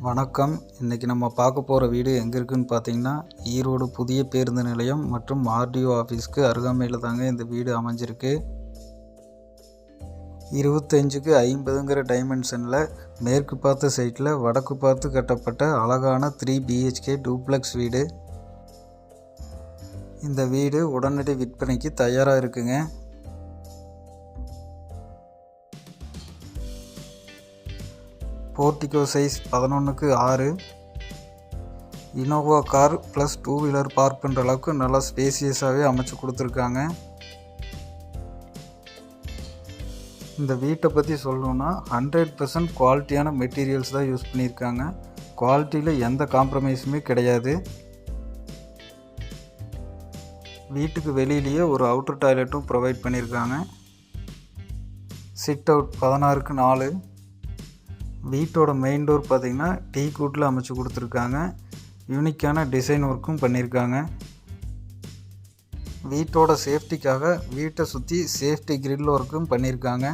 வணக்கம். இன்றைக்கி நம்ம பார்க்க போகிற வீடு எங்கே இருக்குதுன்னு பார்த்தீங்கன்னா, ஈரோடு புதிய பேருந்து நிலையம் மற்றும் ஆர்டிஓ ஆஃபீஸ்க்கு அருகாமையில் தாங்க இந்த வீடு அமைஞ்சிருக்கு. 25க்கு 50ங்கிற டைமென்ஷனில் மேற்கு பார்த்த சைட்டில் வடக்கு பார்த்து கட்டப்பட்ட அழகான 3 BHK டூப்ளெக்ஸ் வீடு. இந்த வீடு உடனடி விற்பனைக்கு தயாராக இருக்குங்க. போர்ட்டிகோ சைஸ் 11க்கு 6. Innova car plus 2 wheeler park பண்ணுற அளவுக்கு நல்லா ஸ்பேசியஸாகவே அமைச்சு கொடுத்துருக்காங்க. இந்த வீட்டை பற்றி சொல்லணுன்னா 100% குவாலிட்டியான மெட்டீரியல்ஸ் தான் யூஸ் பண்ணியிருக்காங்க. குவாலிட்டியில் எந்த காம்ப்ரமைஸுமே கிடையாது. வீட்டுக்கு வெளியிலேயே ஒரு அவுட்டர் டாய்லெட்டும் ப்ரொவைட் பண்ணியிருக்காங்க. சிட் அவுட் 16க்கு 4. வீட்டோட மெயின் டோர் பார்த்திங்கன்னா டீ கூட்டில் அமைச்சு கொடுத்துருக்காங்க. யூனிக்கான டிசைன் ஒர்க்கும் பண்ணியிருக்காங்க. வீட்டோட சேஃப்டிக்காக வீட்டை சுற்றி சேஃப்டி கிரில் ஒர்க்கும் பண்ணியிருக்காங்க.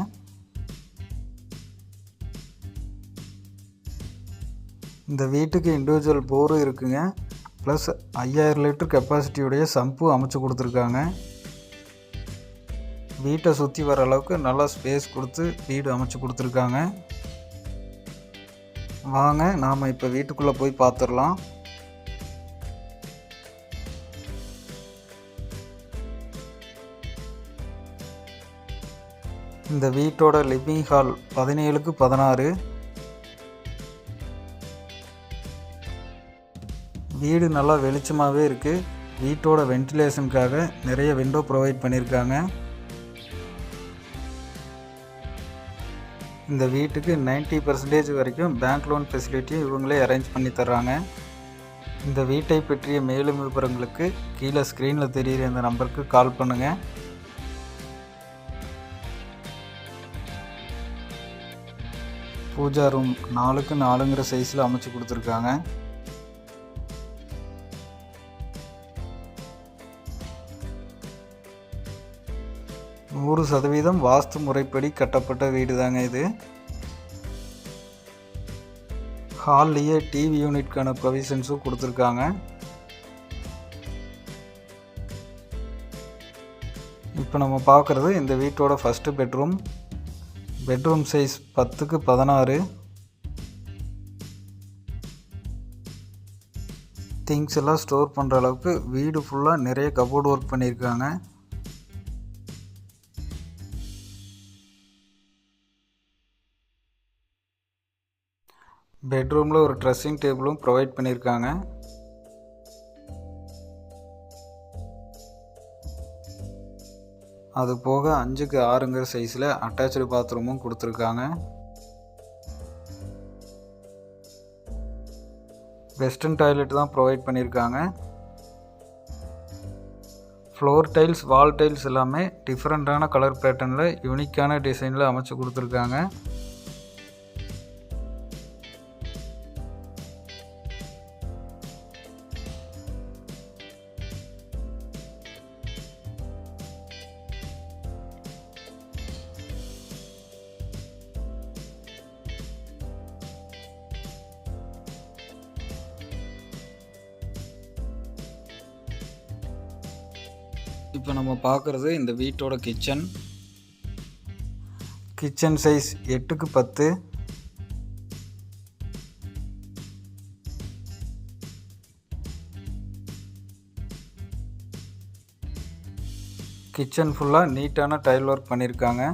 இந்த வீட்டுக்கு இண்டிவிஜுவல் போரும் இருக்குங்க. ப்ளஸ் 5000 லிட்டர் கெப்பாசிட்டியுடைய சம்பும் அமைச்சு கொடுத்துருக்காங்க. வீட்டை சுற்றி வர அளவுக்கு நல்லா ஸ்பேஸ் கொடுத்து வீடு அமைச்சு கொடுத்துருக்காங்க. வாங்க நாம் இப்போ வீட்டுக்குள்ளே போய் பார்த்துடலாம். இந்த வீட்டோட லிவிங் ஹால் 17க்கு 16. வீடு நல்லா வெளிச்சமாகவே இருக்குது. வீட்டோட வென்டிலேஷனுக்காக நிறைய விண்டோ ப்ரொவைட் பண்ணியிருக்காங்க. இந்த வீட்டுக்கு 90% வரைக்கும் பேங்க் லோன் ஃபெசிலிட்டியும் இவங்களே அரேஞ்ச் பண்ணி தர்றாங்க. இந்த வீட்டை பற்றிய மேலும் விவரங்களுக்கு கீழே ஸ்க்ரீனில் தெரிகிற இந்த நம்பருக்கு கால் பண்ணுங்கள். பூஜா ரூம் 4க்கு 4ங்கிற சைஸில் அமைச்சு கொடுத்துருக்காங்க. நூறு சதவீதம் வாஸ்து முறைப்படி கட்டப்பட்ட வீடு தாங்க இது. ஹால்லேயே டிவி யூனிட்கான ப்ரொவிஷன்ஸும் கொடுத்துருக்காங்க. இப்போ நம்ம பார்க்குறது இந்த வீட்டோட ஃபஸ்ட்டு பெட்ரூம். பெட்ரூம் சைஸ் 10க்கு 16. திங்ஸ் எல்லாம் ஸ்டோர் பண்ணுற அளவுக்கு வீடு ஃபுல்லாக நிறைய கபோர்டு ஒர்க் பண்ணியிருக்காங்க. பெட்ரூமில் ஒரு ட்ரெஸ்ஸிங் டேபிளும் ப்ரொவைட் பண்ணியிருக்காங்க. அது போக 5க்கு 6ங்கிற சைஸில் அட்டாச்சு பாத்ரூமும் கொடுத்துருக்காங்க. வெஸ்டர்ன் டாய்லெட் தான் ப்ரொவைட் பண்ணியிருக்காங்க. ஃப்ளோர் டைல்ஸ், வால் டைல்ஸ் எல்லாமே டிஃப்ரெண்ட்டான கலர் பேட்டர்னில் யூனிக்கான டிசைனில் அமைச்சு கொடுத்துருக்காங்க. இப்போ நம்ம பார்க்குறது இந்த வீட்டோட கிச்சன். கிச்சன் சைஸ் 8க்கு 10. கிச்சன் ஃபுல்லாக நீட்டான டைல் ஒர்க் பண்ணியிருக்காங்க.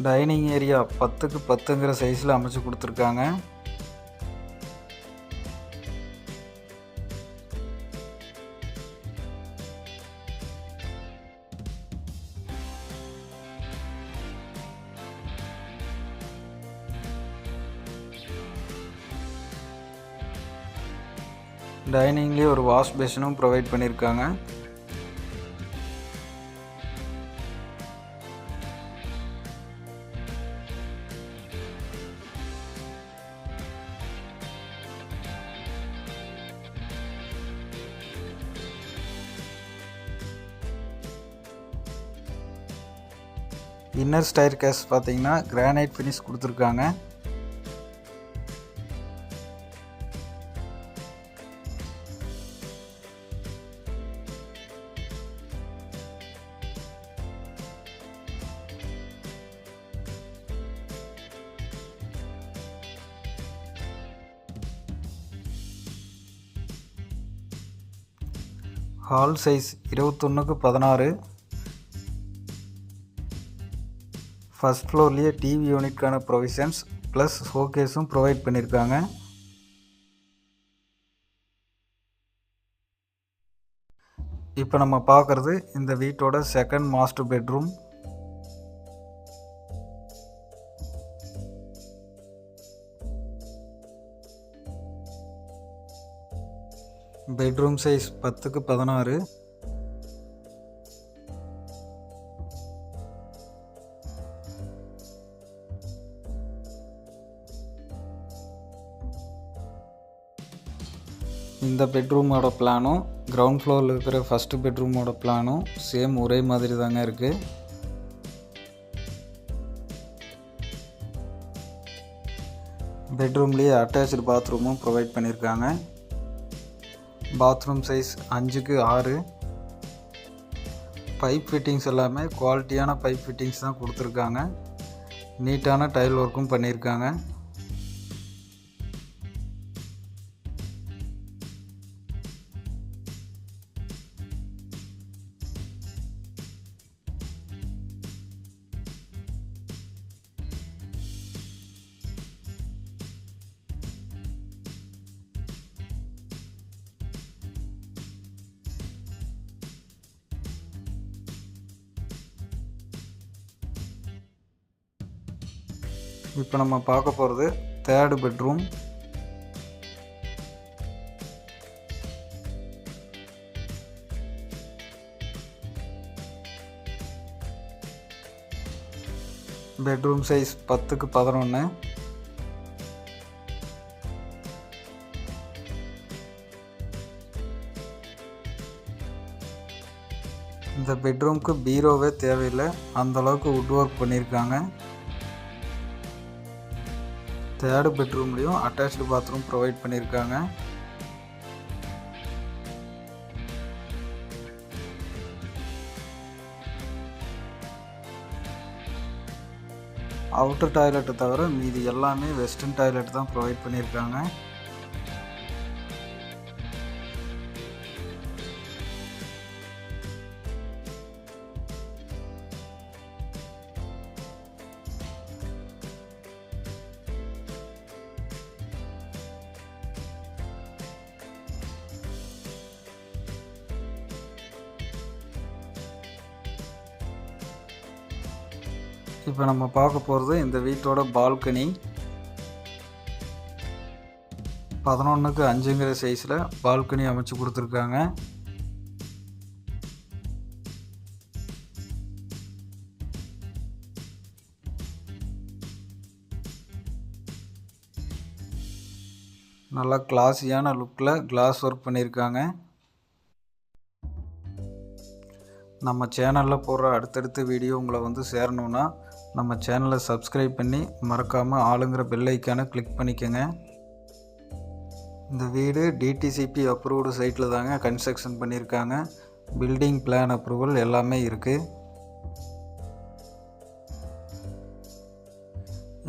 டைனிங் ஏரியா 10க்கு 10ங்கிற சைஸில் அமைச்சு கொடுத்துருக்காங்க. டைனிங்லேயே ஒரு வாஷ் பேஷனும் ப்ரொவைட் பண்ணியிருக்காங்க. இன்னர் ஸ்டைர் கேஸ் பார்த்தீங்கன்னா கிரானைட் ஃபினிஷ் கொடுத்துருக்காங்க. Hall size 21x16. ஃபர்ஸ்ட் ஃப்ளோர்லேயே டிவி யூனிட்கான ப்ரொவிஷன்ஸ் ப்ளஸ் ஷோகேஸும் ப்ரொவைட் பண்ணியிருக்காங்க. இப்போ நம்ம பார்க்குறது இந்த வீட்டோட second master bedroom. Bedroom size 10x16. இந்த பெட்ரூமோட பிளானும் கிரவுண்ட் ஃப்ளோரில் இருக்கிற ஃபஸ்ட்டு பெட்ரூமோட பிளானும் சேம் ஒரே மாதிரி தாங்க இருக்குது. பெட்ரூம்லேயே அட்டாச்சு பாத்ரூமும் ப்ரொவைட் பண்ணியிருக்காங்க. Bathroom size 5x6. Pipe fittings எல்லாமே குவாலிட்டியான பைப் ஃபிட்டிங்ஸ் தான் கொடுத்துருக்காங்க. நீட்டான டைல் ஒர்க்கும் பண்ணியிருக்காங்க. இப்போ நம்ம பார்க்க போகிறது third bedroom. Bedroom size 10x11. இந்த பெட்ரூம்க்கு பீரோவே தேவையில்லை, அந்தளவுக்கு வுட் ஒர்க் பண்ணியிருக்காங்க. தேர்டு பெட்ரூம்லேயும் அட்டாச்சு பாத்ரூம் ப்ரொவைட் பண்ணியிருக்காங்க. அவுட்டர் டாய்லெட்டை தவிர மீதி எல்லாமே வெஸ்டர்ன் டாய்லெட் தான் ப்ரொவைட் பண்ணியிருக்காங்க. இப்போ நம்ம பார்க்க போகிறது இந்த வீட்டோட பால்கனி. 11x5ங்கிற சைஸில் பால்கனி அமைச்சு கொடுத்துருக்காங்க. நல்லா கிளாஸியான லுக்கில் கிளாஸ் ஒர்க் பண்ணியிருக்காங்க. நம்ம சேனலில் போடுற அடுத்தடுத்த வீடியோ உங்களை வந்து சேரணுன்னா நம்ம சேனலை சப்ஸ்கிரைப் பண்ணி மறக்காமல் ஆளுங்கிற பெல் ஐக்கானை கிளிக் பண்ணிக்கோங்க. இந்த வீடு டிடிசிபி அப்ரூவ்டு சைட்டில் தாங்க கன்ஸ்ட்ரக்ஷன் பண்ணியிருக்காங்க. பில்டிங் பிளான் அப்ரூவல் எல்லாமே இருக்குது.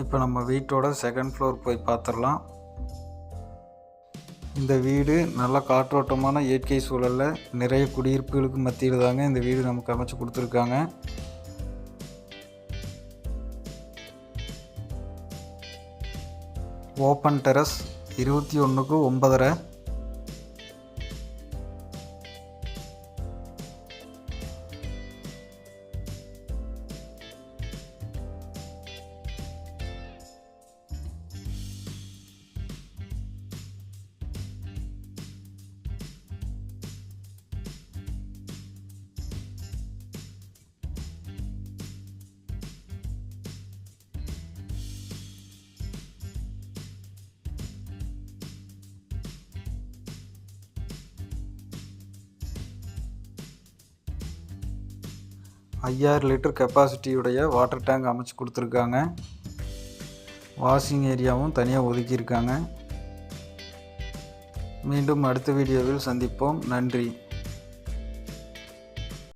இப்போ நம்ம வீட்டோட செகண்ட் ஃப்ளோர் போய் பார்த்துடலாம். இந்த வீடு நல்ல காற்றோட்டமான இயற்கை சூழலில் நிறைய குடியிருப்புகளுக்கு மத்தியில் தாங்க இந்த வீடு நமக்கு அமைச்சு கொடுத்துருக்காங்க. Open terrace 21x9. 5000 லிட்டர் கெப்பாசிட்டியுடைய வாட்டர் டேங்க் அமைச்சு கொடுத்துருக்காங்க. வாஷிங் ஏரியாவும் தனியாக ஒதுக்கியிருக்காங்க. மீண்டும் அடுத்த வீடியோவில் சந்திப்போம். நன்றி.